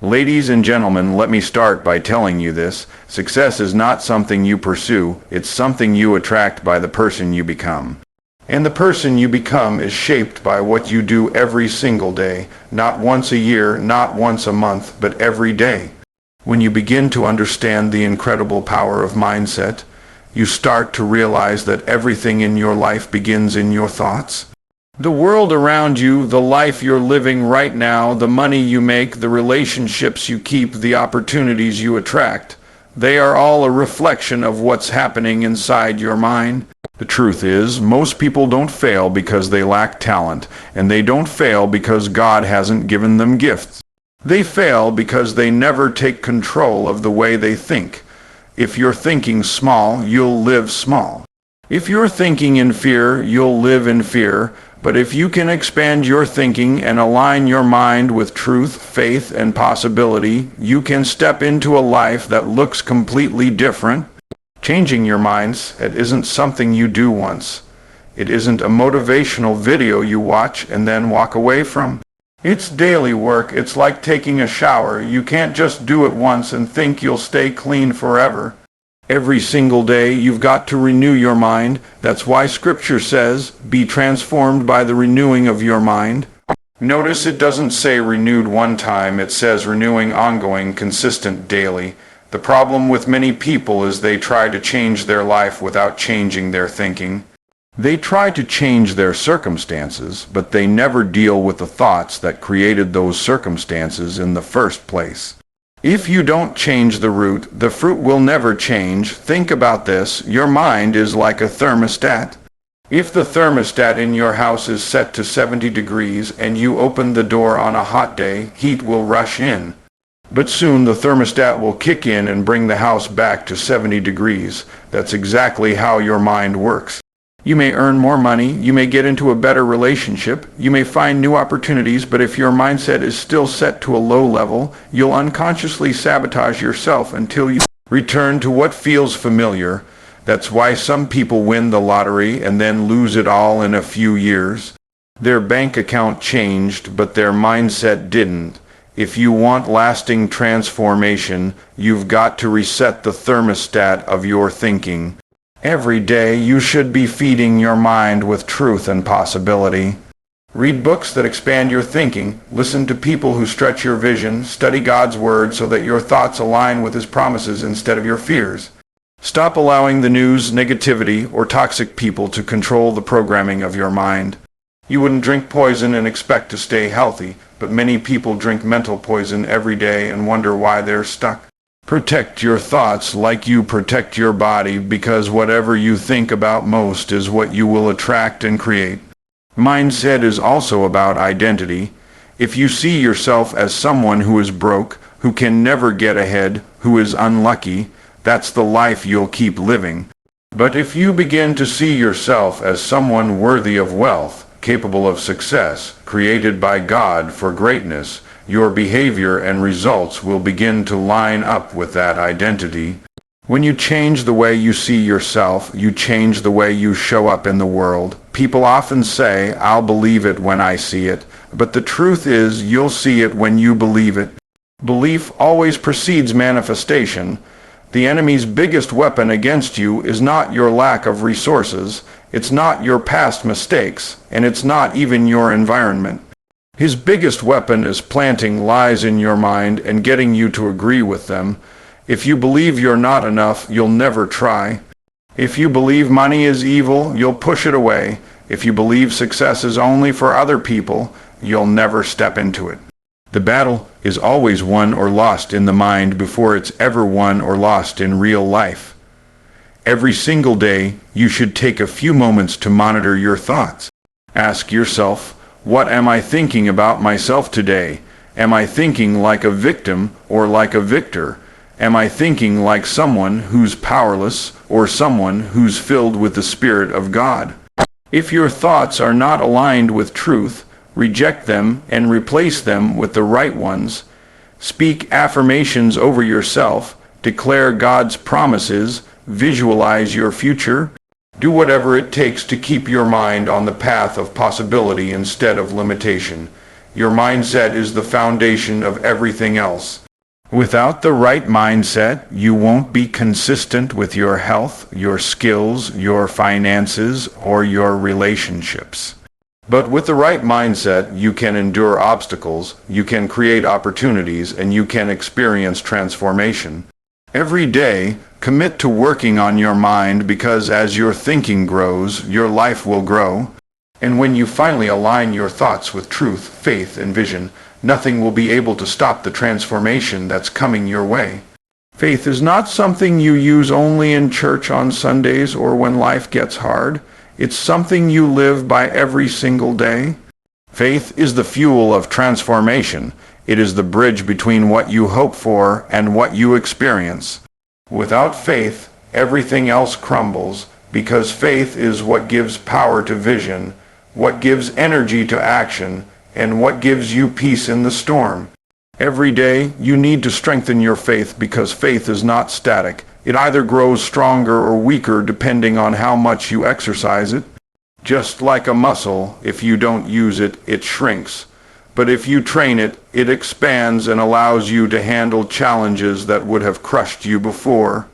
Ladies and gentlemen, let me start by telling you this. Success is not something you pursue, it's something you attract by the person you become. And the person you become is shaped by what you do every single day, not once a year, not once a month, but every day. When you begin to understand the incredible power of mindset, you start to realize that everything in your life begins in your thoughts. The world around you, the life you're living right now, the money you make, the relationships you keep, the opportunities you attract, they are all a reflection of what's happening inside your mind. The truth is, most people don't fail because they lack talent, and they don't fail because God hasn't given them gifts. They fail because they never take control of the way they think. If you're thinking small, you'll live small. If you're thinking in fear, you'll live in fear. But if you can expand your thinking and align your mind with truth, faith, and possibility, you can step into a life that looks completely different. Changing your mindset isn't something you do once. It isn't a motivational video you watch and then walk away from. It's daily work. It's like taking a shower. You can't just do it once and think you'll stay clean forever. Every single day you've got to renew your mind. That's why Scripture says, be transformed by the renewing of your mind. Notice it doesn't say renewed one time, it says renewing ongoing, consistent, daily. The problem with many people is they try to change their life without changing their thinking. They try to change their circumstances, but they never deal with the thoughts that created those circumstances in the first place. If you don't change the root, the fruit will never change. Think about this. Your mind is like a thermostat. If the thermostat in your house is set to 70 degrees and you open the door on a hot day, heat will rush in. But soon the thermostat will kick in and bring the house back to 70 degrees. That's exactly how your mind works. You may earn more money, you may get into a better relationship, you may find new opportunities, but if your mindset is still set to a low level, you'll unconsciously sabotage yourself until you return to what feels familiar. That's why some people win the lottery and then lose it all in a few years. Their bank account changed, but their mindset didn't. If you want lasting transformation, you've got to reset the thermostat of your thinking. Every day you should be feeding your mind with truth and possibility. Read books that expand your thinking, listen to people who stretch your vision, study God's Word so that your thoughts align with His promises instead of your fears. Stop allowing the news, negativity, or toxic people to control the programming of your mind. You wouldn't drink poison and expect to stay healthy, but many people drink mental poison every day and wonder why they're stuck. Protect your thoughts like you protect your body, because whatever you think about most is what you will attract and create. Mindset is also about identity. If you see yourself as someone who is broke, who can never get ahead, who is unlucky, that's the life you'll keep living. But if you begin to see yourself as someone worthy of wealth, capable of success, created by God for greatness, your behavior and results will begin to line up with that identity. When you change the way you see yourself, you change the way you show up in the world. People often say, "I'll believe it when I see it," but the truth is, you'll see it when you believe it. Belief always precedes manifestation. The enemy's biggest weapon against you is not your lack of resources, it's not your past mistakes, and it's not even your environment. His biggest weapon is planting lies in your mind and getting you to agree with them. If you believe you're not enough, you'll never try. If you believe money is evil, you'll push it away. If you believe success is only for other people, you'll never step into it. The battle is always won or lost in the mind before it's ever won or lost in real life. Every single day, you should take a few moments to monitor your thoughts. Ask yourself, what am I thinking about myself today? Am I thinking like a victim or like a victor? Am I thinking like someone who's powerless or someone who's filled with the Spirit of God? If your thoughts are not aligned with truth, reject them and replace them with the right ones. Speak affirmations over yourself, declare God's promises, visualize your future. Do whatever it takes to keep your mind on the path of possibility instead of limitation. Your mindset is the foundation of everything else. Without the right mindset, you won't be consistent with your health, your skills, your finances, or your relationships. But with the right mindset, you can endure obstacles, you can create opportunities, and you can experience transformation. Every day, commit to working on your mind, because as your thinking grows, your life will grow. And when you finally align your thoughts with truth, faith, and vision, nothing will be able to stop the transformation that's coming your way. Faith is not something you use only in church on Sundays or when life gets hard. It's something you live by every single day. Faith is the fuel of transformation. It is the bridge between what you hope for and what you experience. Without faith, everything else crumbles, because faith is what gives power to vision, what gives energy to action, and what gives you peace in the storm. Every day, you need to strengthen your faith, because faith is not static. It either grows stronger or weaker depending on how much you exercise it. Just like a muscle, if you don't use it, it shrinks. But if you train it, it expands and allows you to handle challenges that would have crushed you before.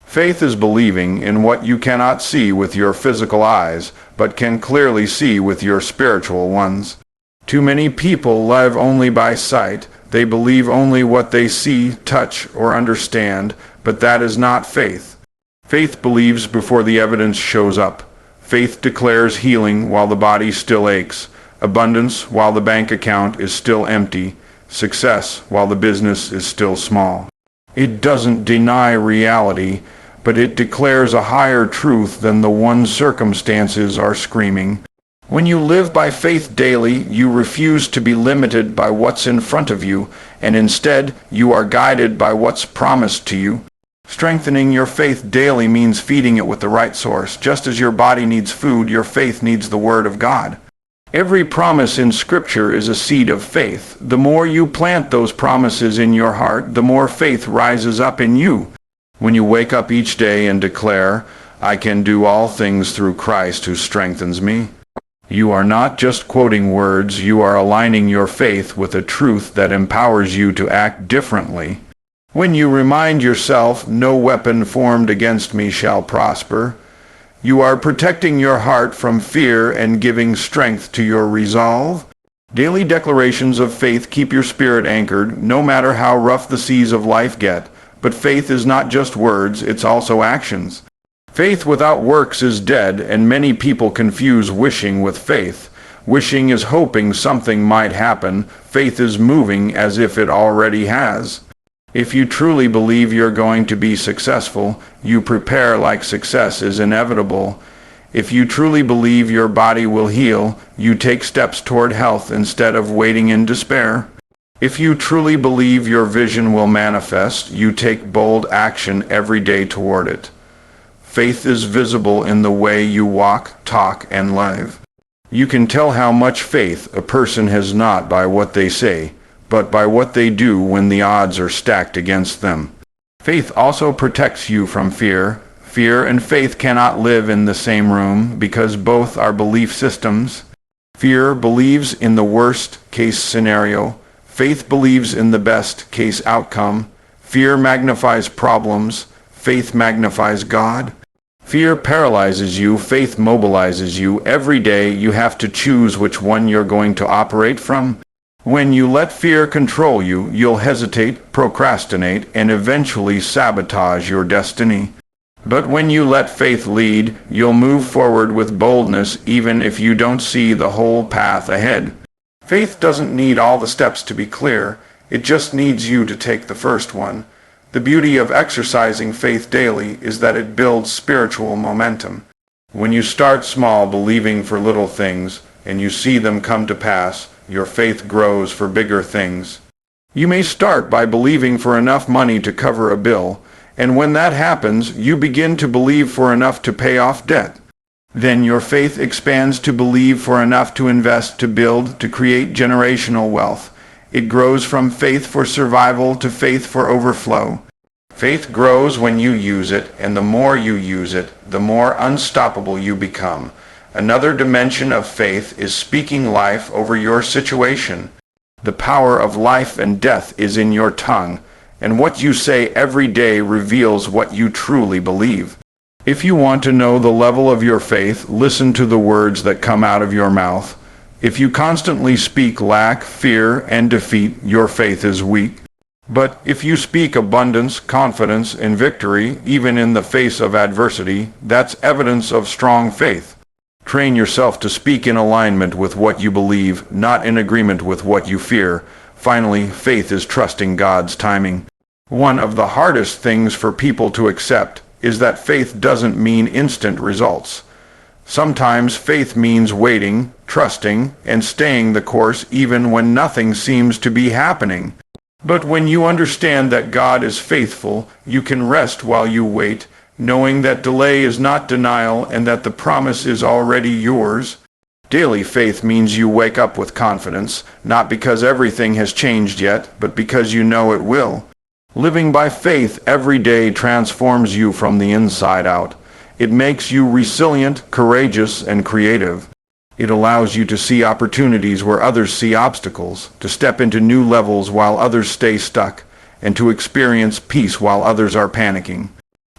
Faith is believing in what you cannot see with your physical eyes, but can clearly see with your spiritual ones. Too many people live only by sight. They believe only what they see, touch, or understand, but that is not faith. Faith believes before the evidence shows up. Faith declares healing while the body still aches, abundance while the bank account is still empty, success while the business is still small. It doesn't deny reality, but it declares a higher truth than the one circumstances are screaming. When you live by faith daily, you refuse to be limited by what's in front of you, and instead you are guided by what's promised to you. Strengthening your faith daily means feeding it with the right source. Just as your body needs food, your faith needs the Word of God. Every promise in Scripture is a seed of faith. The more you plant those promises in your heart, the more faith rises up in you. When you wake up each day and declare, "I can do all things through Christ who strengthens me," you are not just quoting words, you are aligning your faith with a truth that empowers you to act differently. When you remind yourself, "No weapon formed against me shall prosper," you are protecting your heart from fear and giving strength to your resolve. Daily declarations of faith keep your spirit anchored, no matter how rough the seas of life get. But faith is not just words, it's also actions. Faith without works is dead, and many people confuse wishing with faith. Wishing is hoping something might happen. Faith is moving as if it already has. If you truly believe you're going to be successful, you prepare like success is inevitable. If you truly believe your body will heal, you take steps toward health instead of waiting in despair. If you truly believe your vision will manifest, you take bold action every day toward it. Faith is visible in the way you walk, talk, and live. You can tell how much faith a person has not by what they say, but by what they do when the odds are stacked against them. Faith also protects you from fear. Fear and faith cannot live in the same room because both are belief systems. Fear believes in the worst-case scenario. Faith believes in the best-case outcome. Fear magnifies problems. Faith magnifies God. Fear paralyzes you. Faith mobilizes you. Every day you have to choose which one you're going to operate from. When you let fear control you, you'll hesitate, procrastinate, and eventually sabotage your destiny. But when you let faith lead, you'll move forward with boldness even if you don't see the whole path ahead. Faith doesn't need all the steps to be clear. It just needs you to take the first one. The beauty of exercising faith daily is that it builds spiritual momentum. When you start small, believing for little things, and you see them come to pass, your faith grows for bigger things. You may start by believing for enough money to cover a bill, and when that happens, you begin to believe for enough to pay off debt. Then your faith expands to believe for enough to invest, to build, to create generational wealth. It grows from faith for survival to faith for overflow. Faith grows when you use it, and the more you use it, the more unstoppable you become. Another dimension of faith is speaking life over your situation. The power of life and death is in your tongue, and what you say every day reveals what you truly believe. If you want to know the level of your faith, listen to the words that come out of your mouth. If you constantly speak lack, fear, and defeat, your faith is weak. But if you speak abundance, confidence, and victory, even in the face of adversity, that's evidence of strong faith. Train yourself to speak in alignment with what you believe, not in agreement with what you fear. Finally, faith is trusting God's timing. One of the hardest things for people to accept is that faith doesn't mean instant results. Sometimes faith means waiting, trusting, and staying the course even when nothing seems to be happening. But when you understand that God is faithful, you can rest while you wait, knowing that delay is not denial and that the promise is already yours. Daily faith means you wake up with confidence, not because everything has changed yet, but because you know it will. Living by faith every day transforms you from the inside out. It makes you resilient, courageous, and creative. It allows you to see opportunities where others see obstacles, to step into new levels while others stay stuck, and to experience peace while others are panicking.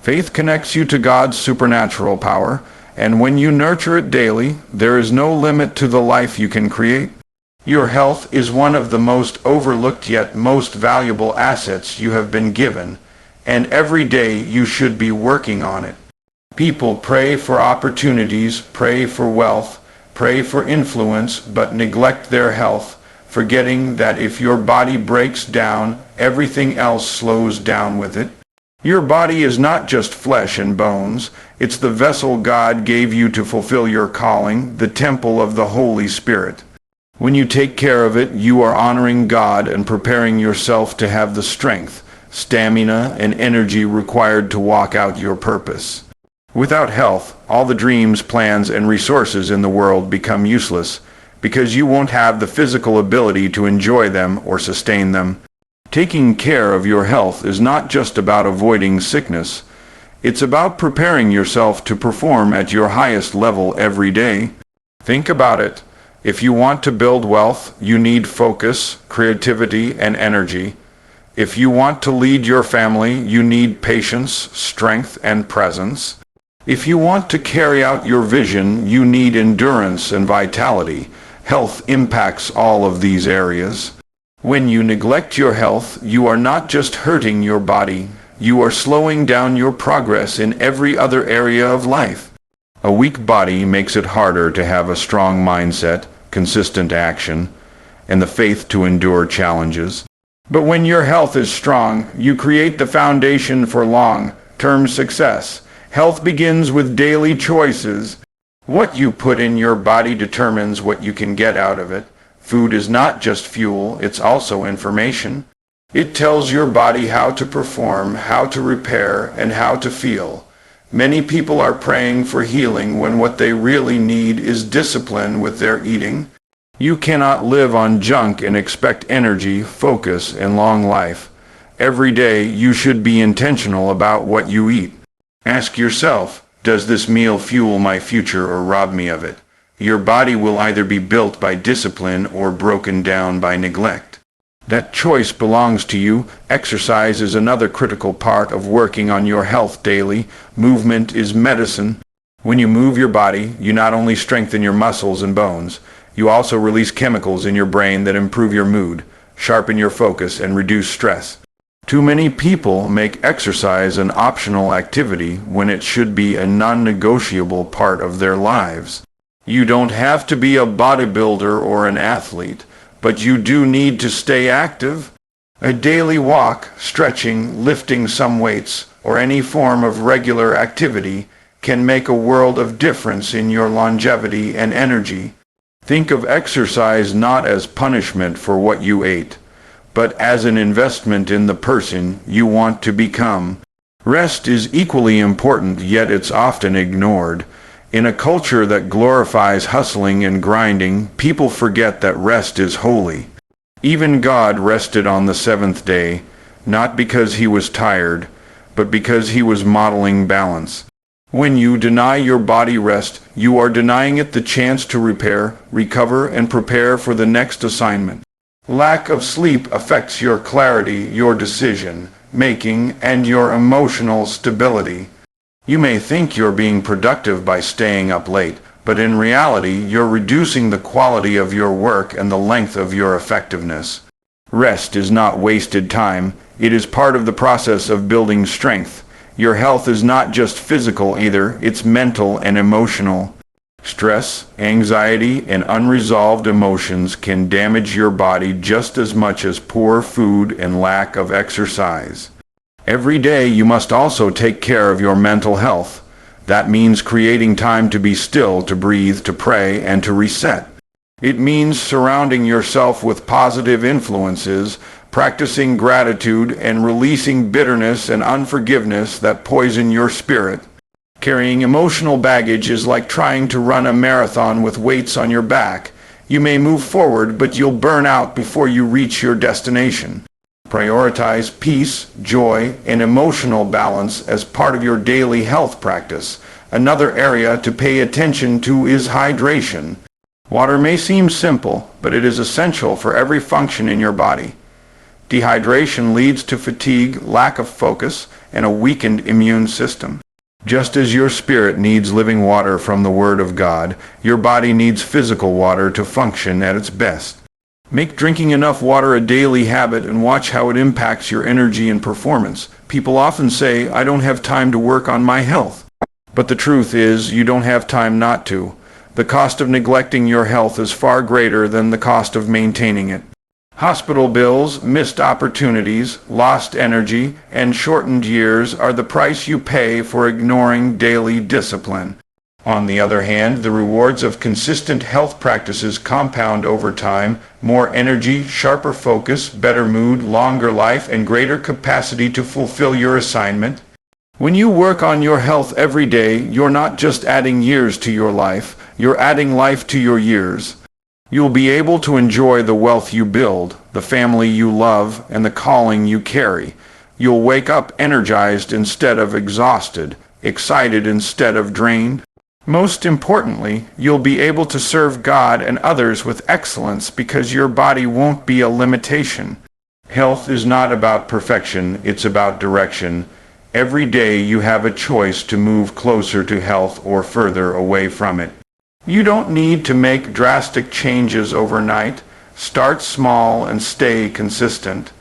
Faith connects you to God's supernatural power, and when you nurture it daily, there is no limit to the life you can create. Your health is one of the most overlooked yet most valuable assets you have been given, and every day you should be working on it. People pray for opportunities, pray for wealth, pray for influence, but neglect their health, forgetting that if your body breaks down, everything else slows down with it. Your body is not just flesh and bones. It's the vessel God gave you to fulfill your calling, the temple of the Holy Spirit. When you take care of it, you are honoring God and preparing yourself to have the strength, stamina, and energy required to walk out your purpose. Without health, all the dreams, plans, and resources in the world become useless, because you won't have the physical ability to enjoy them or sustain them. Taking care of your health is not just about avoiding sickness. It's about preparing yourself to perform at your highest level every day. Think about it. If you want to build wealth, you need focus, creativity, and energy. If you want to lead your family, you need patience, strength, and presence. If you want to carry out your vision, you need endurance and vitality. Health impacts all of these areas. When you neglect your health, you are not just hurting your body, you are slowing down your progress in every other area of life. A weak body makes it harder to have a strong mindset, consistent action, and the faith to endure challenges. But when your health is strong, you create the foundation for long-term success. Health begins with daily choices. What you put in your body determines what you can get out of it. Food is not just fuel, it's also information. It tells your body how to perform, how to repair, and how to feel. Many people are praying for healing when what they really need is discipline with their eating. You cannot live on junk and expect energy, focus, and long life. Every day you should be intentional about what you eat. Ask yourself, does this meal fuel my future or rob me of it? Your body will either be built by discipline or broken down by neglect. That choice belongs to you. Exercise is another critical part of working on your health daily. Movement is medicine. When you move your body, you not only strengthen your muscles and bones, you also release chemicals in your brain that improve your mood, sharpen your focus, and reduce stress. Too many people make exercise an optional activity when it should be a non-negotiable part of their lives. You don't have to be a bodybuilder or an athlete, but you do need to stay active. A daily walk, stretching, lifting some weights, or any form of regular activity can make a world of difference in your longevity and energy. Think of exercise not as punishment for what you ate, but as an investment in the person you want to become. Rest is equally important, yet it's often ignored. In a culture that glorifies hustling and grinding, people forget that rest is holy. Even God rested on the seventh day, not because he was tired, but because he was modeling balance. When you deny your body rest, you are denying it the chance to repair, recover, and prepare for the next assignment. Lack of sleep affects your clarity, your decision making, and your emotional stability. You may think you're being productive by staying up late, but in reality, you're reducing the quality of your work and the length of your effectiveness. Rest is not wasted time. It is part of the process of building strength. Your health is not just physical either, it's mental and emotional. Stress, anxiety, and unresolved emotions can damage your body just as much as poor food and lack of exercise. Every day you must also take care of your mental health. That means creating time to be still, to breathe, to pray, and to reset. It means surrounding yourself with positive influences, practicing gratitude, and releasing bitterness and unforgiveness that poison your spirit. Carrying emotional baggage is like trying to run a marathon with weights on your back. You may move forward, but you'll burn out before you reach your destination. Prioritize peace, joy, and emotional balance as part of your daily health practice. Another area to pay attention to is hydration. Water may seem simple, but it is essential for every function in your body. Dehydration leads to fatigue, lack of focus, and a weakened immune system. Just as your spirit needs living water from the Word of God, your body needs physical water to function at its best. Make drinking enough water a daily habit and watch how it impacts your energy and performance. People often say, "I don't have time to work on my health." But the truth is, you don't have time not to. The cost of neglecting your health is far greater than the cost of maintaining it. Hospital bills, missed opportunities, lost energy, and shortened years are the price you pay for ignoring daily discipline. On the other hand, the rewards of consistent health practices compound over time: more energy, sharper focus, better mood, longer life, and greater capacity to fulfill your assignment. When you work on your health every day, you're not just adding years to your life, you're adding life to your years. You'll be able to enjoy the wealth you build, the family you love, and the calling you carry. You'll wake up energized instead of exhausted, excited instead of drained. Most importantly, you'll be able to serve God and others with excellence because your body won't be a limitation. Health is not about perfection, it's about direction. Every day you have a choice to move closer to health or further away from it. You don't need to make drastic changes overnight. Start small and stay consistent.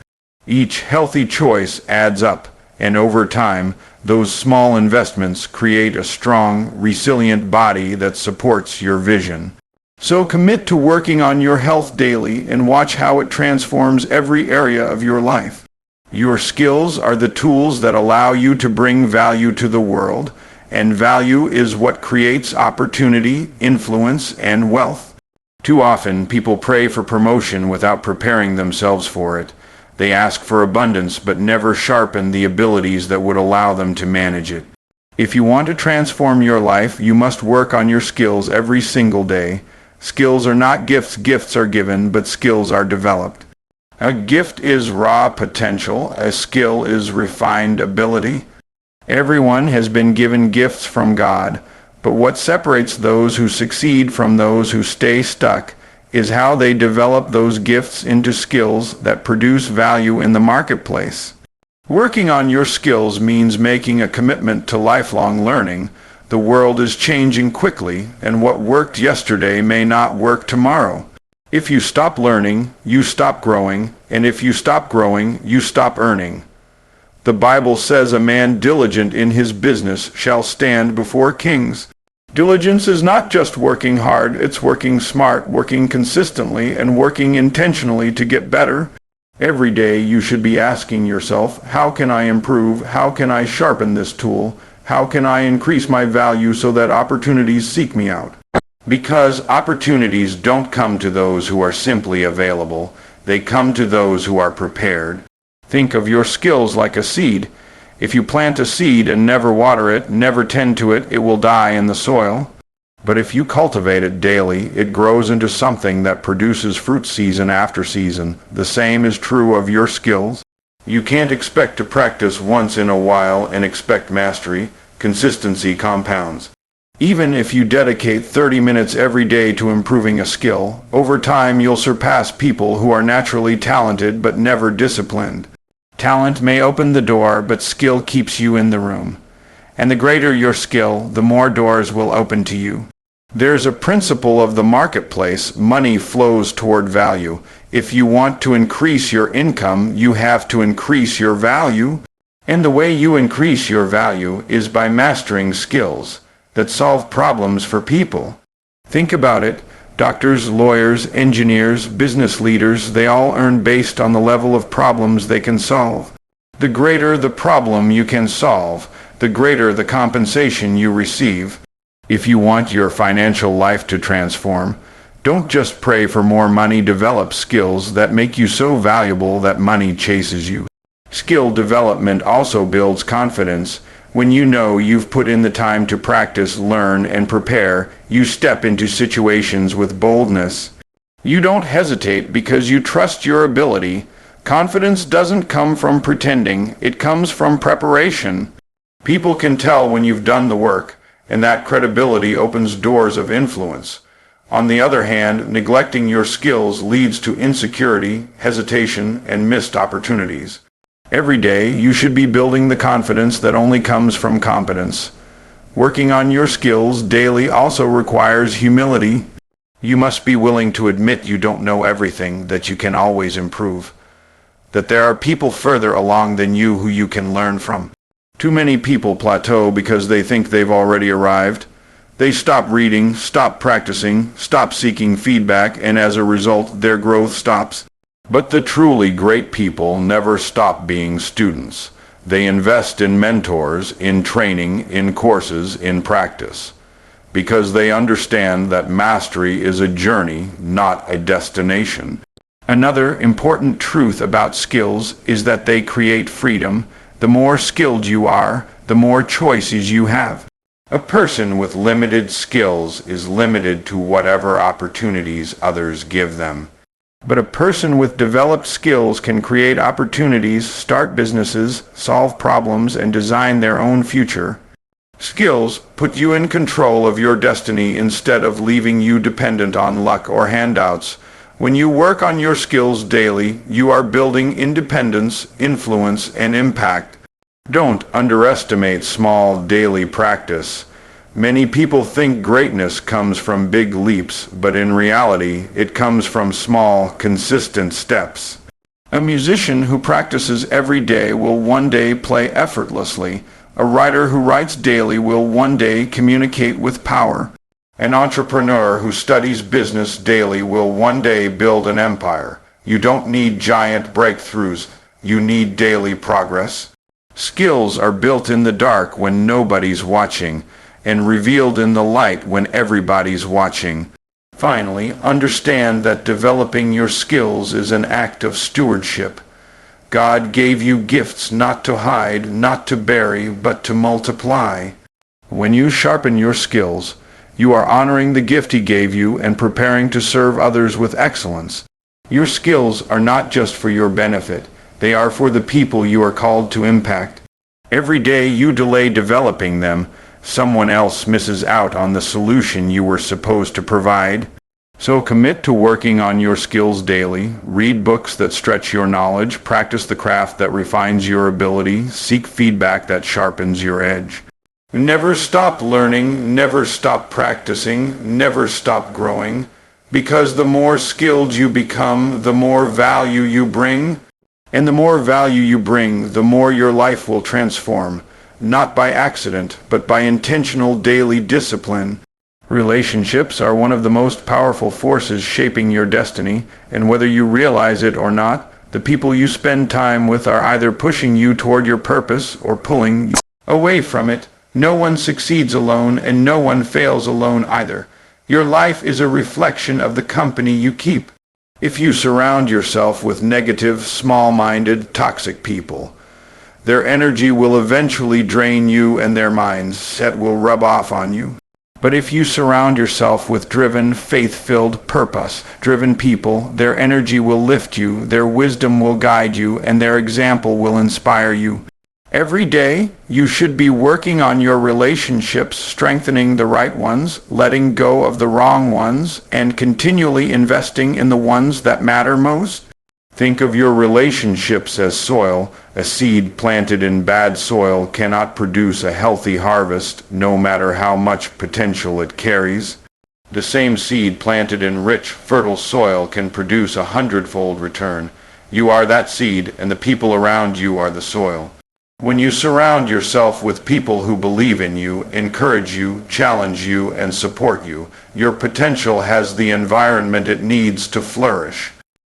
Each healthy choice adds up, and over time, those small investments create a strong, resilient body that supports your vision. So commit to working on your health daily and watch how it transforms every area of your life. Your skills are the tools that allow you to bring value to the world. And value is what creates opportunity, influence, and wealth. Too often, people pray for promotion without preparing themselves for it. They ask for abundance but never sharpen the abilities that would allow them to manage it. If you want to transform your life, you must work on your skills every single day. Skills are not gifts. Gifts are given, but skills are developed. A gift is raw potential. A skill is refined ability. Everyone has been given gifts from God, but what separates those who succeed from those who stay stuck is how they develop those gifts into skills that produce value in the marketplace. Working on your skills means making a commitment to lifelong learning. The world is changing quickly, and what worked yesterday may not work tomorrow. If you stop learning, you stop growing, and if you stop growing, you stop earning. The Bible says a man diligent in his business shall stand before kings. Diligence is not just working hard, it's working smart, working consistently, and working intentionally to get better. Every day you should be asking yourself, how can I improve? How can I sharpen this tool? How can I increase my value so that opportunities seek me out? Because opportunities don't come to those who are simply available. They come to those who are prepared. Think of your skills like a seed. If you plant a seed and never water it, never tend to it, it will die in the soil. But if you cultivate it daily, it grows into something that produces fruit season after season. The same is true of your skills. You can't expect to practice once in a while and expect mastery. Consistency compounds. Even if you dedicate 30 minutes every day to improving a skill, over time you'll surpass people who are naturally talented but never disciplined. Talent may open the door, but skill keeps you in the room. And the greater your skill, the more doors will open to you. There's a principle of the marketplace: money flows toward value. If you want to increase your income, you have to increase your value. And the way you increase your value is by mastering skills that solve problems for people. Think about it. Doctors, lawyers, engineers, business leaders, they all earn based on the level of problems they can solve. The greater the problem you can solve, the greater the compensation you receive. If you want your financial life to transform, don't just pray for more money. Develop skills that make you so valuable that money chases you. Skill development also builds confidence. When you know you've put in the time to practice, learn, and prepare, you step into situations with boldness. You don't hesitate because you trust your ability. Confidence doesn't come from pretending, it comes from preparation. People can tell when you've done the work, and that credibility opens doors of influence. On the other hand, neglecting your skills leads to insecurity, hesitation, and missed opportunities. Every day, you should be building the confidence that only comes from competence. Working on your skills daily also requires humility. You must be willing to admit you don't know everything, that you can always improve, that there are people further along than you who you can learn from. Too many people plateau because they think they've already arrived. They stop reading, stop practicing, stop seeking feedback, and as a result, their growth stops. But the truly great people never stop being students. They invest in mentors, in training, in courses, in practice, because they understand that mastery is a journey, not a destination. Another important truth about skills is that they create freedom. The more skilled you are, the more choices you have. A person with limited skills is limited to whatever opportunities others give them. But a person with developed skills can create opportunities, start businesses, solve problems, and design their own future. Skills put you in control of your destiny instead of leaving you dependent on luck or handouts. When you work on your skills daily, you are building independence, influence, and impact. Don't underestimate small daily practice. Many people think greatness comes from big leaps, but in reality, it comes from small, consistent steps. A musician who practices every day will one day play effortlessly. A writer who writes daily will one day communicate with power. An entrepreneur who studies business daily will one day build an empire. You don't need giant breakthroughs. You need daily progress. Skills are built in the dark when nobody's watching, and revealed in the light when everybody's watching. Finally, understand that developing your skills is an act of stewardship. God gave you gifts not to hide, not to bury, but to multiply. When you sharpen your skills, you are honoring the gift He gave you and preparing to serve others with excellence. Your skills are not just for your benefit, they are for the people you are called to impact. Every day you delay developing them, someone else misses out on the solution you were supposed to provide. So commit to working on your skills daily. Read books that stretch your knowledge. Practice the craft that refines your ability. Seek feedback that sharpens your edge. Never stop learning. Never stop practicing. Never stop growing. Because the more skilled you become, the more value you bring. And the more value you bring, the more your life will transform. Not by accident, but by intentional daily discipline. Relationships are one of the most powerful forces shaping your destiny, and whether you realize it or not, the people you spend time with are either pushing you toward your purpose or pulling you away from it. No one succeeds alone, and no one fails alone either. Your life is a reflection of the company you keep. If you surround yourself with negative, small-minded, toxic people, their energy will eventually drain you and their mindset will rub off on you. But if you surround yourself with driven, faith-filled, purpose-driven people, their energy will lift you, their wisdom will guide you, and their example will inspire you. Every day, you should be working on your relationships, strengthening the right ones, letting go of the wrong ones, and continually investing in the ones that matter most. Think of your relationships as soil. A seed planted in bad soil cannot produce a healthy harvest, no matter how much potential it carries. The same seed planted in rich, fertile soil can produce 100-fold return. You are that seed, and the people around you are the soil. When you surround yourself with people who believe in you, encourage you, challenge you, and support you, your potential has the environment it needs to flourish.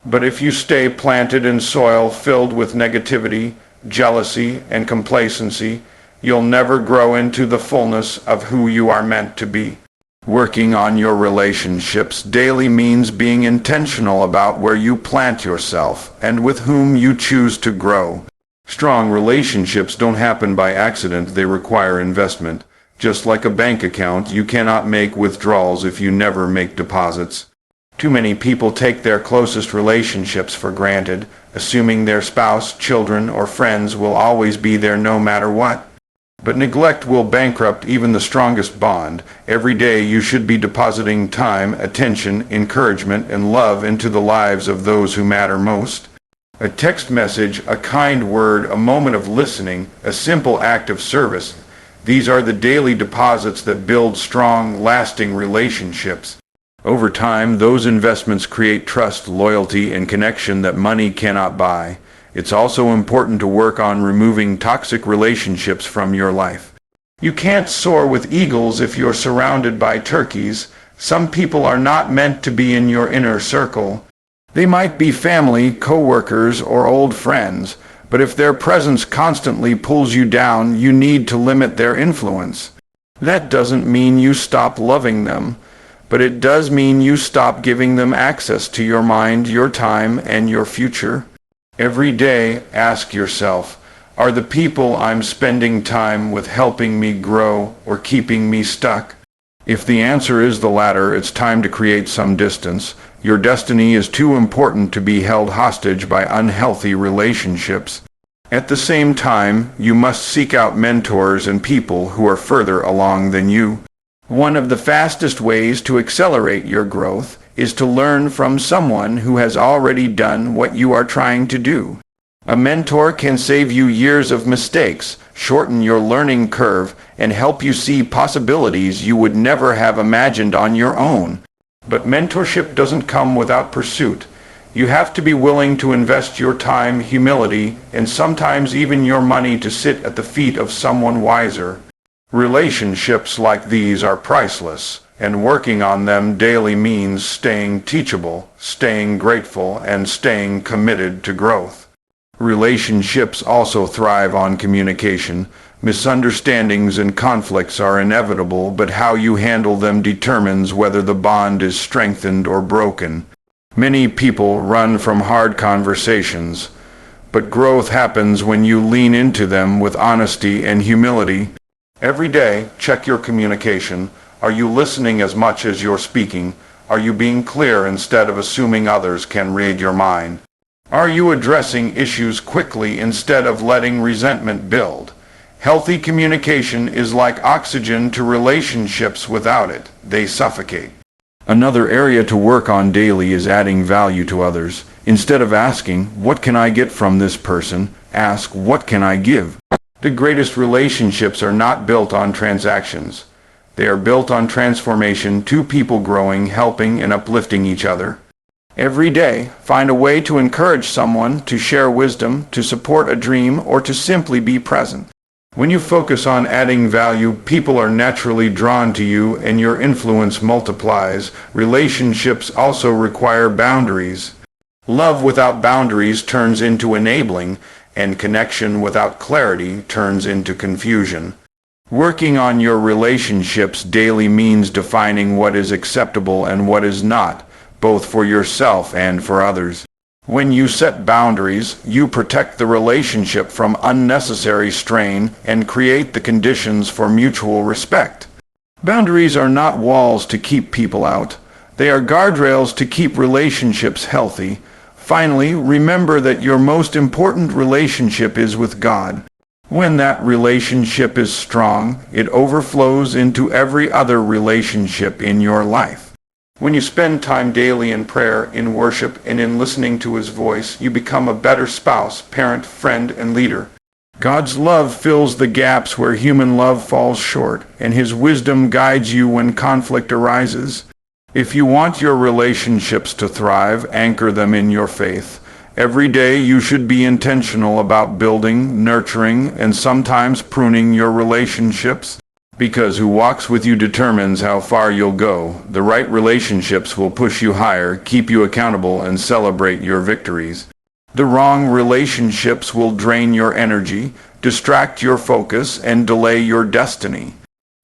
But if you stay planted in soil filled with negativity, jealousy, and complacency, you'll never grow into the fullness of who you are meant to be. Working on your relationships daily means being intentional about where you plant yourself and with whom you choose to grow. Strong relationships don't happen by accident, they require investment. Just like a bank account, you cannot make withdrawals if you never make deposits. Too many people take their closest relationships for granted, assuming their spouse, children, or friends will always be there no matter what. But neglect will bankrupt even the strongest bond. Every day you should be depositing time, attention, encouragement, and love into the lives of those who matter most. A text message, a kind word, a moment of listening, a simple act of service. These are the daily deposits that build strong, lasting relationships. Over time, those investments create trust, loyalty, and connection that money cannot buy. It's also important to work on removing toxic relationships from your life. You can't soar with eagles if you're surrounded by turkeys. Some people are not meant to be in your inner circle. They might be family, co-workers, or old friends, but if their presence constantly pulls you down, you need to limit their influence. That doesn't mean you stop loving them, but it does mean you stop giving them access to your mind, your time, and your future. Every day, ask yourself, are the people I'm spending time with helping me grow or keeping me stuck? If the answer is the latter, it's time to create some distance. Your destiny is too important to be held hostage by unhealthy relationships. At the same time, you must seek out mentors and people who are further along than you. One of the fastest ways to accelerate your growth is to learn from someone who has already done what you are trying to do. A mentor can save you years of mistakes, shorten your learning curve, and help you see possibilities you would never have imagined on your own. But mentorship doesn't come without pursuit. You have to be willing to invest your time, humility, and sometimes even your money to sit at the feet of someone wiser. Relationships like these are priceless, and working on them daily means staying teachable, staying grateful, and staying committed to growth. Relationships also thrive on communication. Misunderstandings and conflicts are inevitable, but how you handle them determines whether the bond is strengthened or broken. Many people run from hard conversations, but growth happens when you lean into them with honesty and humility. Every day, check your communication. Are you listening as much as you're speaking? Are you being clear instead of assuming others can read your mind? Are you addressing issues quickly instead of letting resentment build? Healthy communication is like oxygen to relationships. Without it, they suffocate. Another area to work on daily is adding value to others. Instead of asking, "What can I get from this person?" ask, "What can I give?" The greatest relationships are not built on transactions. They are built on transformation, two people growing, helping, and uplifting each other. Every day, find a way to encourage someone, to share wisdom, to support a dream, or to simply be present. When you focus on adding value, people are naturally drawn to you and your influence multiplies. Relationships also require boundaries. Love without boundaries turns into enabling, and connection without clarity turns into confusion. Working on your relationships daily means defining what is acceptable and what is not, both for yourself and for others. When you set boundaries, you protect the relationship from unnecessary strain and create the conditions for mutual respect. Boundaries are not walls to keep people out. They are guardrails to keep relationships healthy. Finally, remember that your most important relationship is with God. When that relationship is strong, it overflows into every other relationship in your life. When you spend time daily in prayer, in worship, and in listening to His voice, you become a better spouse, parent, friend, and leader. God's love fills the gaps where human love falls short, and His wisdom guides you when conflict arises. If you want your relationships to thrive, anchor them in your faith. Every day you should be intentional about building, nurturing, and sometimes pruning your relationships, because who walks with you determines how far you'll go. The right relationships will push you higher, keep you accountable, and celebrate your victories. The wrong relationships will drain your energy, distract your focus, and delay your destiny.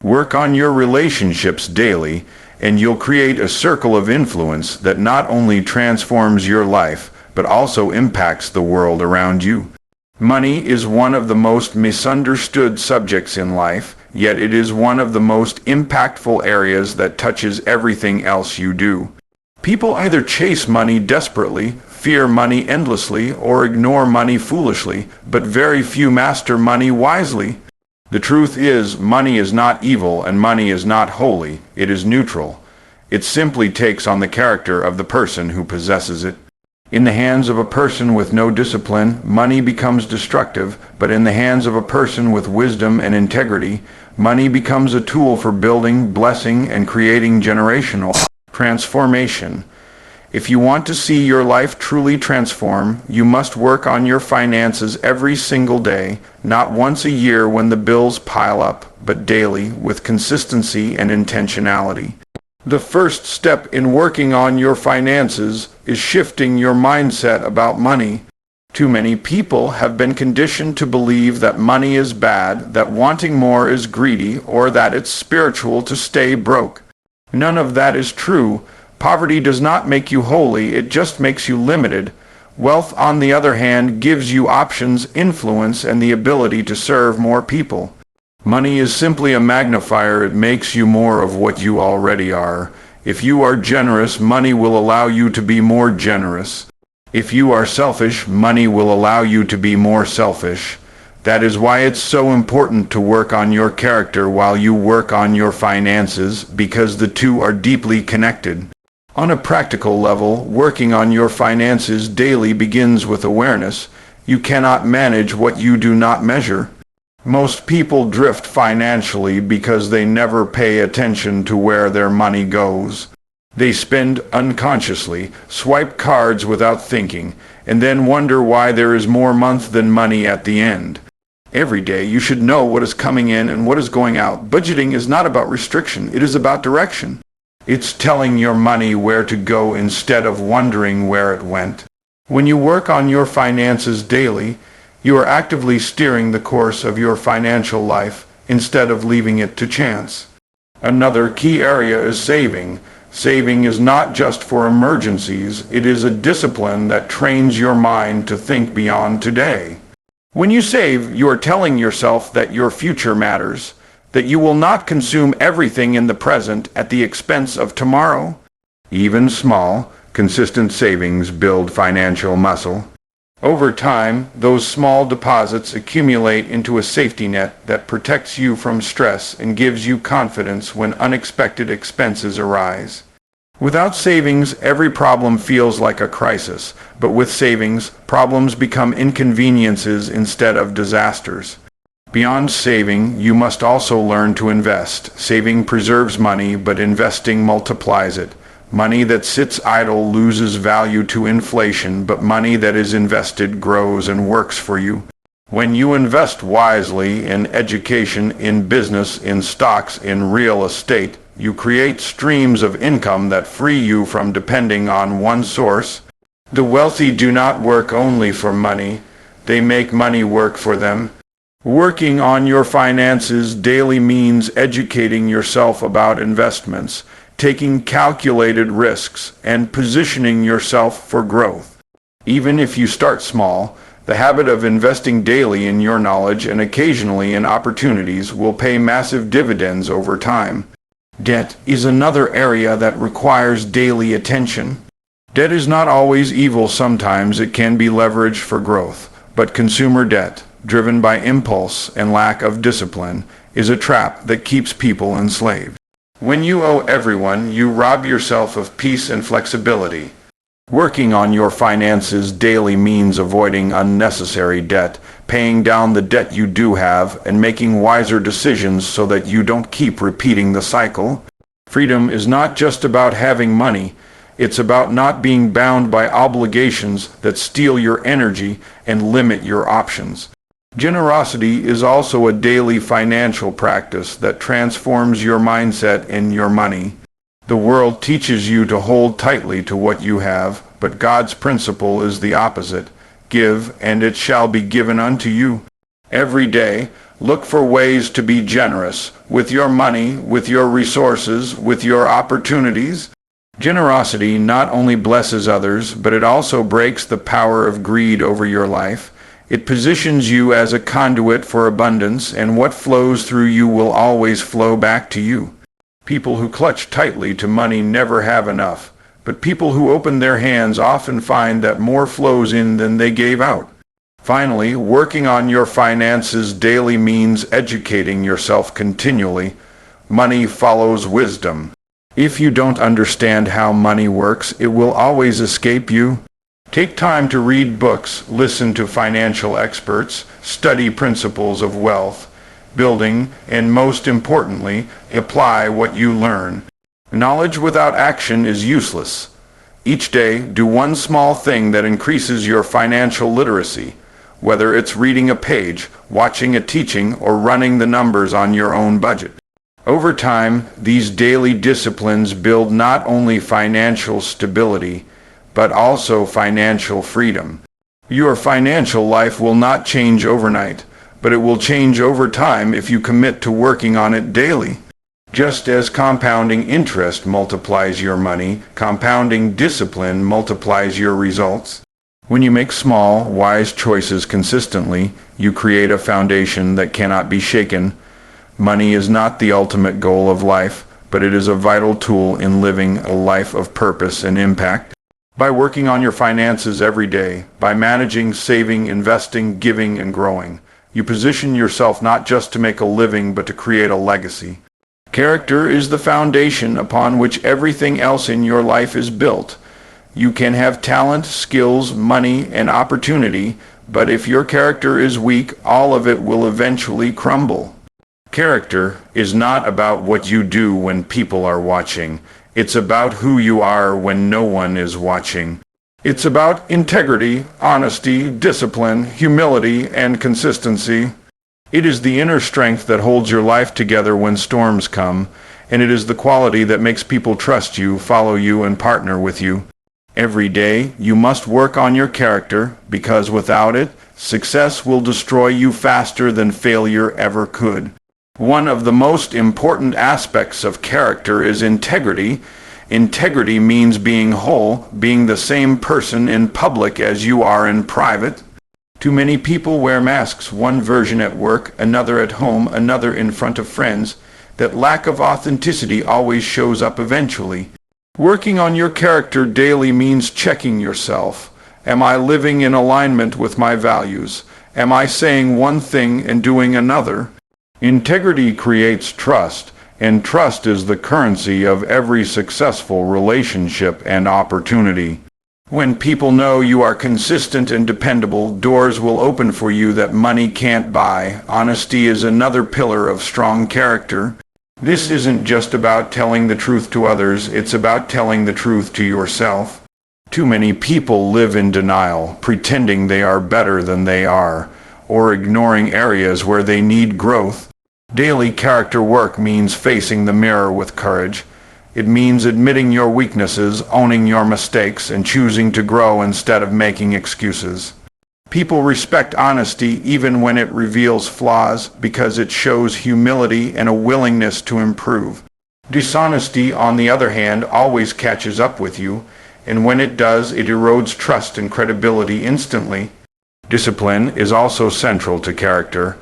Work on your relationships daily, and you'll create a circle of influence that not only transforms your life, but also impacts the world around you. Money is one of the most misunderstood subjects in life, yet it is one of the most impactful areas that touches everything else you do. People either chase money desperately, fear money endlessly, or ignore money foolishly, but very few master money wisely. The truth is, money is not evil and money is not holy. It is neutral. It simply takes on the character of the person who possesses it. In the hands of a person with no discipline, money becomes destructive, but in the hands of a person with wisdom and integrity, money becomes a tool for building, blessing, and creating generational transformation. If you want to see your life truly transform, you must work on your finances every single day, not once a year when the bills pile up, but daily with consistency and intentionality. The first step in working on your finances is shifting your mindset about money. Too many people have been conditioned to believe that money is bad, that wanting more is greedy, or that it's spiritual to stay broke. None of that is true. Poverty does not make you holy, it just makes you limited. Wealth, on the other hand, gives you options, influence, and the ability to serve more people. Money is simply a magnifier. It makes you more of what you already are. If you are generous, money will allow you to be more generous. If you are selfish, money will allow you to be more selfish. That is why it's so important to work on your character while you work on your finances, because the two are deeply connected. On a practical level, working on your finances daily begins with awareness. You cannot manage what you do not measure. Most people drift financially because they never pay attention to where their money goes. They spend unconsciously, swipe cards without thinking, and then wonder why there is more month than money at the end. Every day you should know what is coming in and what is going out. Budgeting is not about restriction, it is about direction. It's telling your money where to go instead of wondering where it went. When you work on your finances daily, you are actively steering the course of your financial life instead of leaving it to chance. Another key area is saving. Saving is not just for emergencies, it is a discipline that trains your mind to think beyond today. When you save, you are telling yourself that your future matters, that you will not consume everything in the present at the expense of tomorrow. Even small, consistent savings build financial muscle. Over time, those small deposits accumulate into a safety net that protects you from stress and gives you confidence when unexpected expenses arise. Without savings, every problem feels like a crisis, but with savings, problems become inconveniences instead of disasters. Beyond saving, you must also learn to invest. Saving preserves money, but investing multiplies it. Money that sits idle loses value to inflation, but money that is invested grows and works for you. When you invest wisely in education, in business, in stocks, in real estate, you create streams of income that free you from depending on one source. The wealthy do not work only for money, they make money work for them. Working on your finances daily means educating yourself about investments, taking calculated risks, and positioning yourself for growth. Even if you start small, the habit of investing daily in your knowledge and occasionally in opportunities will pay massive dividends over time. Debt is another area that requires daily attention. Debt is not always evil. Sometimes it can be leveraged for growth, but consumer debt, driven by impulse and lack of discipline, is a trap that keeps people enslaved. When you owe everyone, you rob yourself of peace and flexibility. Working on your finances daily means avoiding unnecessary debt, paying down the debt you do have, and making wiser decisions so that you don't keep repeating the cycle. Freedom is not just about having money. It's about not being bound by obligations that steal your energy and limit your options. Generosity is also a daily financial practice that transforms your mindset and your money. The world teaches you to hold tightly to what you have, but God's principle is the opposite. Give, and it shall be given unto you. Every day, look for ways to be generous with your money, with your resources, with your opportunities. Generosity not only blesses others, but it also breaks the power of greed over your life. It positions you as a conduit for abundance, and what flows through you will always flow back to you. People who clutch tightly to money never have enough, but people who open their hands often find that more flows in than they gave out. Finally, working on your finances daily means educating yourself continually. Money follows wisdom. If you don't understand how money works, it will always escape you. Take time to read books, listen to financial experts, study principles of wealth building, and most importantly, apply what you learn. Knowledge without action is useless. Each day, do one small thing that increases your financial literacy, whether it's reading a page, watching a teaching, or running the numbers on your own budget. Over time, these daily disciplines build not only financial stability, but also financial freedom. Your financial life will not change overnight, but it will change over time if you commit to working on it daily. Just as compounding interest multiplies your money, compounding discipline multiplies your results. When you make small, wise choices consistently, you create a foundation that cannot be shaken. Money is not the ultimate goal of life, but it is a vital tool in living a life of purpose and impact. By working on your finances every day, by managing, saving, investing, giving, and growing, you position yourself not just to make a living, but to create a legacy. Character is the foundation upon which everything else in your life is built. You can have talent, skills, money, and opportunity, but if your character is weak, all of it will eventually crumble. Character is not about what you do when people are watching. It's about who you are when no one is watching. It's about integrity, honesty, discipline, humility, and consistency. It is the inner strength that holds your life together when storms come, and it is the quality that makes people trust you, follow you, and partner with you. Every day, you must work on your character, because without it, success will destroy you faster than failure ever could. One of the most important aspects of character is integrity. Integrity means being whole, being the same person in public as you are in private. Too many people wear masks, one version at work, another at home, another in front of friends. That lack of authenticity always shows up eventually. Working on your character daily means checking yourself. Am I living in alignment with my values? Am I saying one thing and doing another? Integrity creates trust, and trust is the currency of every successful relationship and opportunity. When people know you are consistent and dependable, doors will open for you that money can't buy. Honesty is another pillar of strong character. This isn't just about telling the truth to others, it's about telling the truth to yourself. Too many people live in denial, pretending they are better than they are, or ignoring areas where they need growth. Daily character work means facing the mirror with courage. It means admitting your weaknesses, owning your mistakes, and choosing to grow instead of making excuses. People respect honesty even when it reveals flaws because it shows humility and a willingness to improve. Dishonesty, on the other hand, always catches up with you, and when it does, it erodes trust and credibility instantly. Discipline is also central to character.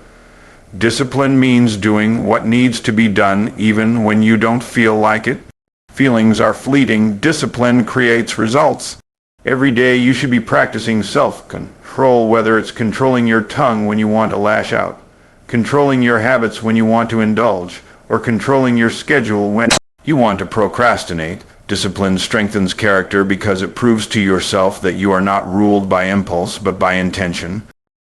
Discipline means doing what needs to be done even when you don't feel like it. Feelings are fleeting. Discipline creates results. Every day you should be practicing self-control, whether it's controlling your tongue when you want to lash out, controlling your habits when you want to indulge, or controlling your schedule when you want to procrastinate. Discipline strengthens character because it proves to yourself that you are not ruled by impulse but by intention.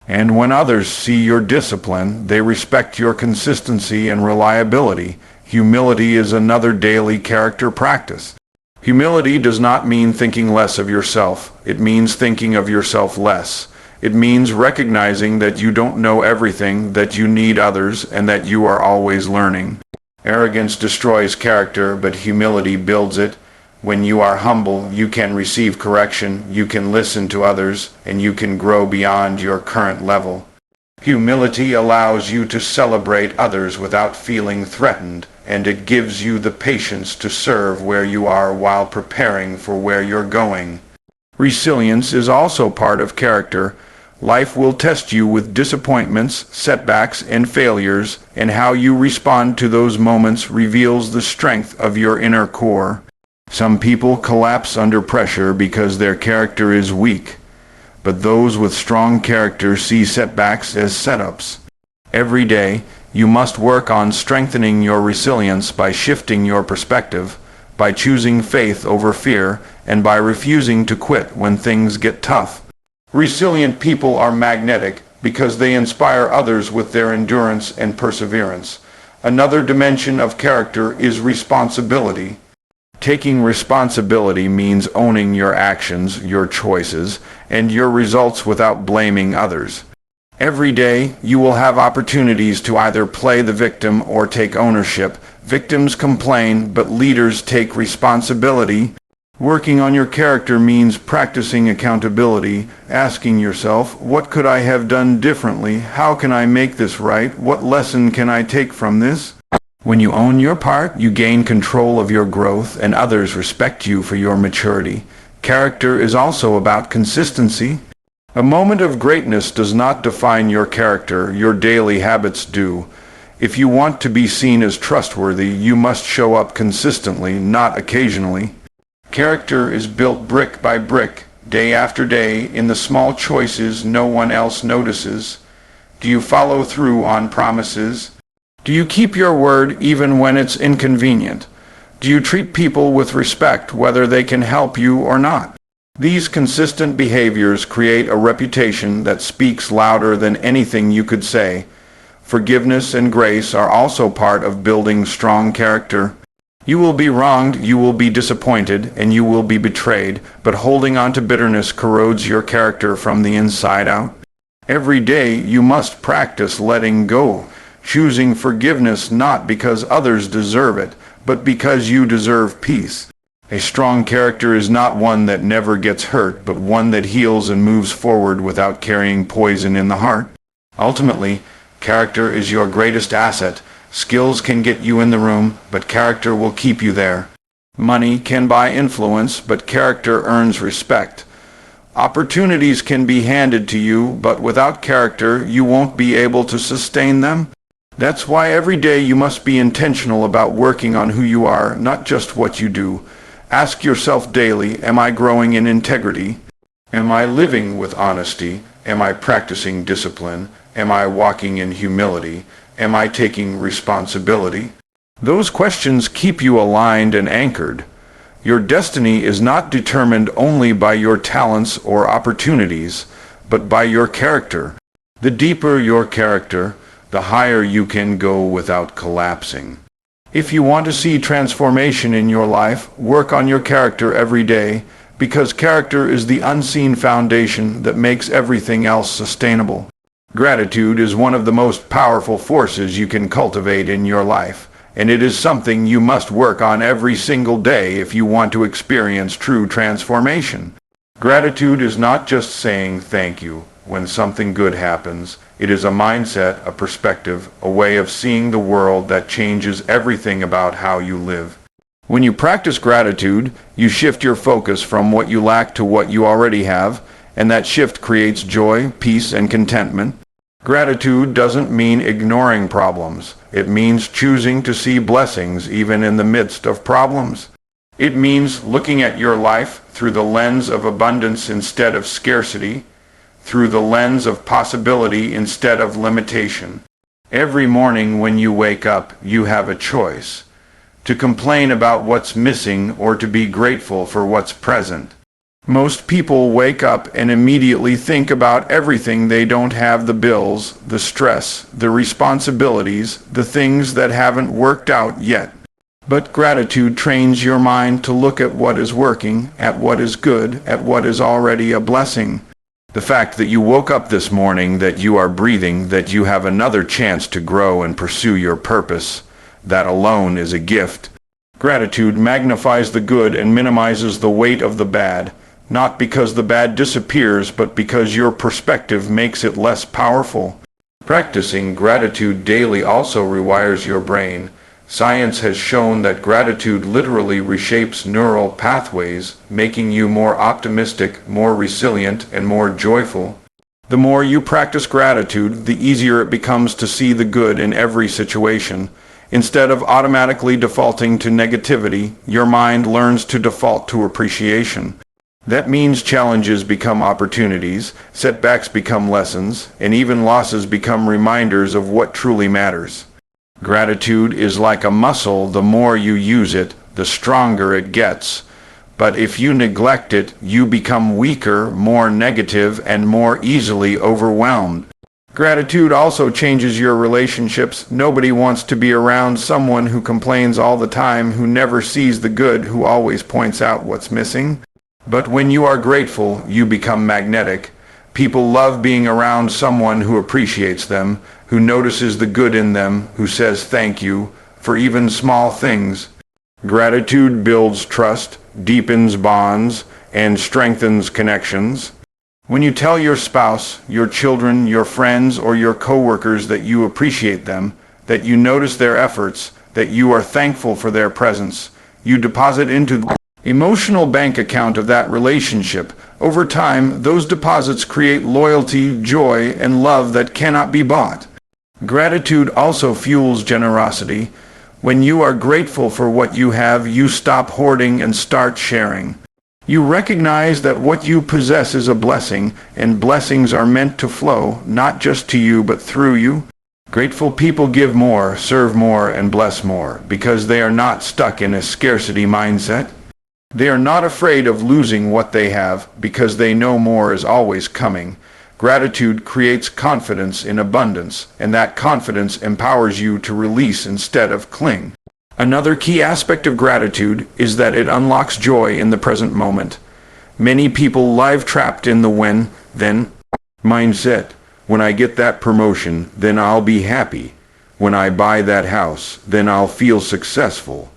And when others see your discipline, they respect your consistency and reliability. Humility is another daily character practice. Humility does not mean thinking less of yourself. It means thinking of yourself less. It means recognizing that you don't know everything, that you need others, and that you are always learning. Arrogance destroys character, but humility builds it. When you are humble, you can receive correction, you can listen to others, and you can grow beyond your current level. Humility allows you to celebrate others without feeling threatened, and it gives you the patience to serve where you are while preparing for where you're going. Resilience is also part of character. Life will test you with disappointments, setbacks, and failures, and how you respond to those moments reveals the strength of your inner core. Some people collapse under pressure because their character is weak, but those with strong character see setbacks as setups. Every day, you must work on strengthening your resilience by shifting your perspective, by choosing faith over fear, and by refusing to quit when things get tough. Resilient people are magnetic because they inspire others with their endurance and perseverance. Another dimension of character is responsibility. Taking responsibility means owning your actions, your choices, and your results without blaming others. Every day, you will have opportunities to either play the victim or take ownership. Victims complain, but leaders take responsibility. Working on your character means practicing accountability, asking yourself, what could I have done differently? How can I make this right? What lesson can I take from this? When you own your part, you gain control of your growth, and others respect you for your maturity. Character is also about consistency. A moment of greatness does not define your character, your daily habits do. If you want to be seen as trustworthy, you must show up consistently, not occasionally. Character is built brick by brick, day after day, in the small choices no one else notices. Do you follow through on promises? Do you keep your word even when it's inconvenient? Do you treat people with respect whether they can help you or not? These consistent behaviors create a reputation that speaks louder than anything you could say. Forgiveness and grace are also part of building strong character. You will be wronged, you will be disappointed, and you will be betrayed, but holding on to bitterness corrodes your character from the inside out. Every day you must practice letting go, choosing forgiveness not because others deserve it, but because you deserve peace. A strong character is not one that never gets hurt, but one that heals and moves forward without carrying poison in the heart. Ultimately, character is your greatest asset. Skills can get you in the room, but character will keep you there. Money can buy influence, but character earns respect. Opportunities can be handed to you, but without character, you won't be able to sustain them. That's why every day you must be intentional about working on who you are, not just what you do. Ask yourself daily, am I growing in integrity? Am I living with honesty? Am I practicing discipline? Am I walking in humility? Am I taking responsibility? Those questions keep you aligned and anchored. Your destiny is not determined only by your talents or opportunities, but by your character. The deeper your character, the higher you can go without collapsing. If you want to see transformation in your life, work on your character every day, because character is the unseen foundation that makes everything else sustainable. Gratitude is one of the most powerful forces you can cultivate in your life, and it is something you must work on every single day if you want to experience true transformation. Gratitude is not just saying thank you when something good happens. It is a mindset, a perspective, a way of seeing the world that changes everything about how you live. When you practice gratitude, you shift your focus from what you lack to what you already have, and that shift creates joy, peace, and contentment. Gratitude doesn't mean ignoring problems. It means choosing to see blessings even in the midst of problems. It means looking at your life through the lens of abundance instead of scarcity, through the lens of possibility instead of limitation. Every morning when you wake up, you have a choice: to complain about what's missing or to be grateful for what's present. Most people wake up and immediately think about everything they don't have: the bills, the stress, the responsibilities, the things that haven't worked out yet. But gratitude trains your mind to look at what is working, at what is good, at what is already a blessing. The fact that you woke up this morning, that you are breathing, that you have another chance to grow and pursue your purpose, that alone is a gift. Gratitude magnifies the good and minimizes the weight of the bad, not because the bad disappears, but because your perspective makes it less powerful. Practicing gratitude daily also rewires your brain. Science has shown that gratitude literally reshapes neural pathways, making you more optimistic, more resilient, and more joyful. The more you practice gratitude, the easier it becomes to see the good in every situation. Instead of automatically defaulting to negativity, your mind learns to default to appreciation. That means challenges become opportunities, setbacks become lessons, and even losses become reminders of what truly matters. Gratitude is like a muscle. The more you use it, the stronger it gets. But if you neglect it, you become weaker, more negative, and more easily overwhelmed. Gratitude also changes your relationships. Nobody wants to be around someone who complains all the time, who never sees the good, who always points out what's missing. But when you are grateful, you become magnetic. People love being around someone who appreciates them, who notices the good in them, who says thank you for even small things. Gratitude builds trust, deepens bonds, and strengthens connections. When you tell your spouse, your children, your friends, or your coworkers that you appreciate them, that you notice their efforts, that you are thankful for their presence, you deposit into the emotional bank account of that relationship. Over time, those deposits create loyalty, joy, and love that cannot be bought. Gratitude also fuels generosity. When you are grateful for what you have, you stop hoarding and start sharing. You recognize that what you possess is a blessing, and blessings are meant to flow, not just to you, but through you. Grateful people give more, serve more, and bless more, because they are not stuck in a scarcity mindset. They are not afraid of losing what they have, because they know more is always coming. Gratitude creates confidence in abundance, and that confidence empowers you to release instead of cling. Another key aspect of gratitude is that it unlocks joy in the present moment. Many people live trapped in the when, then mindset. When I get that promotion, then I'll be happy. When I buy that house, then I'll feel successful.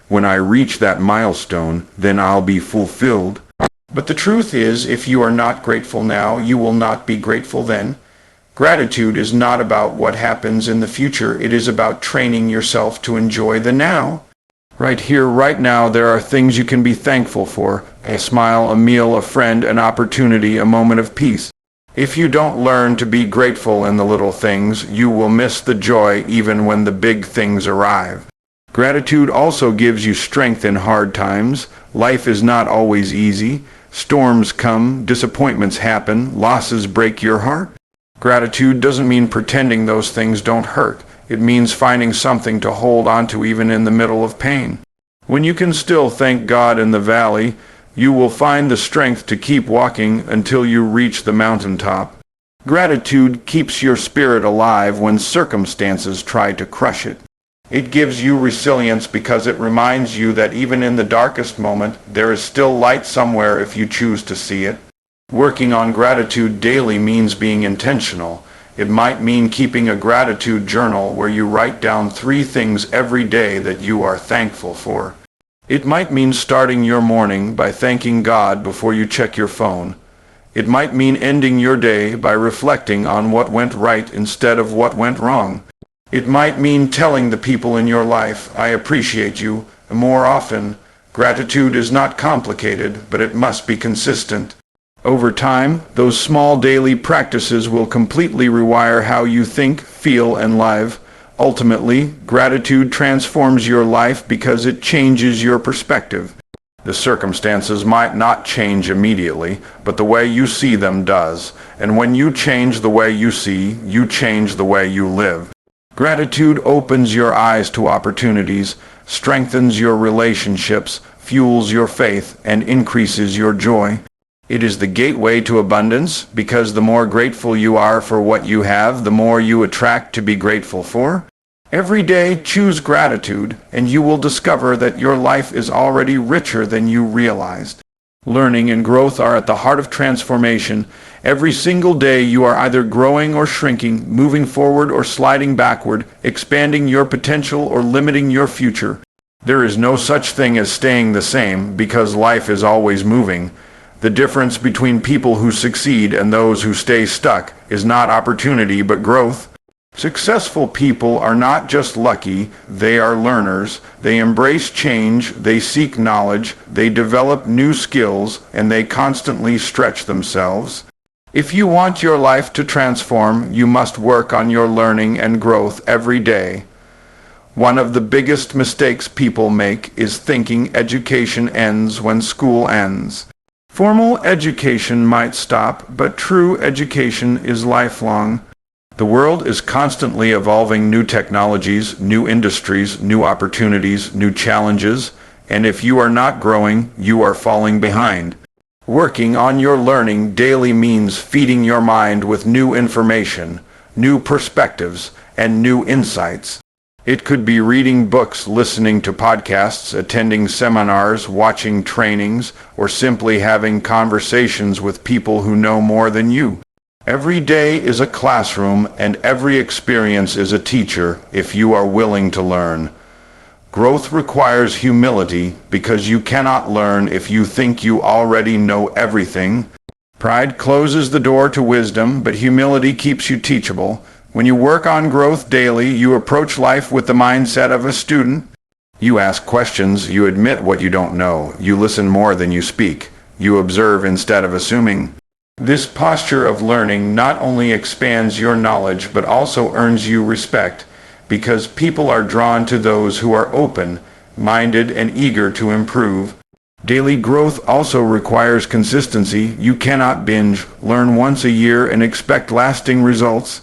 When I reach that milestone, then I'll be fulfilled. But the truth is, if you are not grateful now, you will not be grateful then. Gratitude is not about what happens in the future. It is about training yourself to enjoy the now. Right here, right now, there are things you can be thankful for. A smile, a meal, a friend, an opportunity, a moment of peace. If you don't learn to be grateful in the little things, you will miss the joy even when the big things arrive. Gratitude also gives you strength in hard times. Life is not always easy. Storms come, disappointments happen, losses break your heart. Gratitude doesn't mean pretending those things don't hurt. It means finding something to hold on to even in the middle of pain. When you can still thank God in the valley, you will find the strength to keep walking until you reach the mountaintop. Gratitude keeps your spirit alive when circumstances try to crush it. It gives you resilience because it reminds you that even in the darkest moment, there is still light somewhere if you choose to see it. Working on gratitude daily means being intentional. It might mean keeping a gratitude journal where you write down 3 things every day that you are thankful for. It might mean starting your morning by thanking God before you check your phone. It might mean ending your day by reflecting on what went right instead of what went wrong. It might mean telling the people in your life, I appreciate you, more often. Gratitude is not complicated, but it must be consistent. Over time, those small daily practices will completely rewire how you think, feel, and live. Ultimately, gratitude transforms your life because it changes your perspective. The circumstances might not change immediately, but the way you see them does. And when you change the way you see, you change the way you live. Gratitude opens your eyes to opportunities, strengthens your relationships, fuels your faith, and increases your joy. It is the gateway to abundance, because the more grateful you are for what you have, the more you attract to be grateful for. Every day, choose gratitude, and you will discover that your life is already richer than you realized. Learning and growth are at the heart of transformation. Every single day you are either growing or shrinking, moving forward or sliding backward, expanding your potential or limiting your future. There is no such thing as staying the same, because life is always moving. The difference between people who succeed and those who stay stuck is not opportunity but growth. Successful people are not just lucky, they are learners. They embrace change, they seek knowledge, they develop new skills, and they constantly stretch themselves. If you want your life to transform, you must work on your learning and growth every day. One of the biggest mistakes people make is thinking education ends when school ends. Formal education might stop, but true education is lifelong. The world is constantly evolving new technologies, new industries, new opportunities, new challenges, and if you are not growing, you are falling behind. Working on your learning daily means feeding your mind with new information, new perspectives, and new insights. It could be reading books, listening to podcasts, attending seminars, watching trainings, or simply having conversations with people who know more than you. Every day is a classroom, and every experience is a teacher if you are willing to learn. Growth requires humility, because you cannot learn if you think you already know everything. Pride closes the door to wisdom, but humility keeps you teachable. When you work on growth daily, you approach life with the mindset of a student. You ask questions, you admit what you don't know, you listen more than you speak, you observe instead of assuming. This posture of learning not only expands your knowledge but also earns you respect, because people are drawn to those who are open-minded and eager to improve. Daily growth also requires consistency. You cannot binge, learn once a year, and expect lasting results.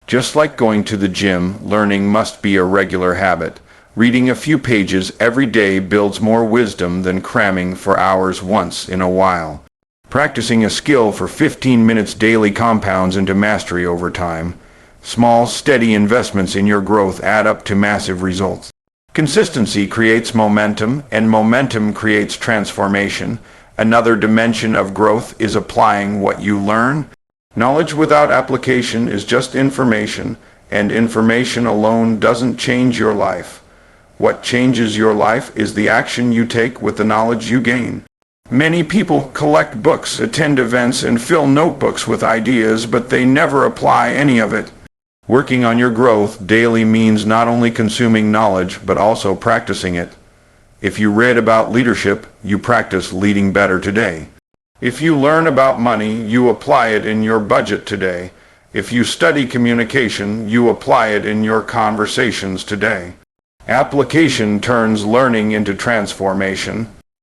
Just like going to the gym, learning must be a regular habit. Reading a few pages every day builds more wisdom than cramming for hours once in a while. Practicing a skill for 15 minutes daily compounds into mastery over time. Small, steady investments in your growth add up to massive results. Consistency creates momentum, and momentum creates transformation. Another dimension of growth is applying what you learn. Knowledge without application is just information, and information alone doesn't change your life. What changes your life is the action you take with the knowledge you gain. Many people collect books, attend events, and fill notebooks with ideas, but they never apply any of it. Working on your growth daily means not only consuming knowledge, but also practicing it. If you read about leadership, you practice leading better today. If you learn about money, you apply it in your budget today. If you study communication, you apply it in your conversations today. Application turns learning into transformation.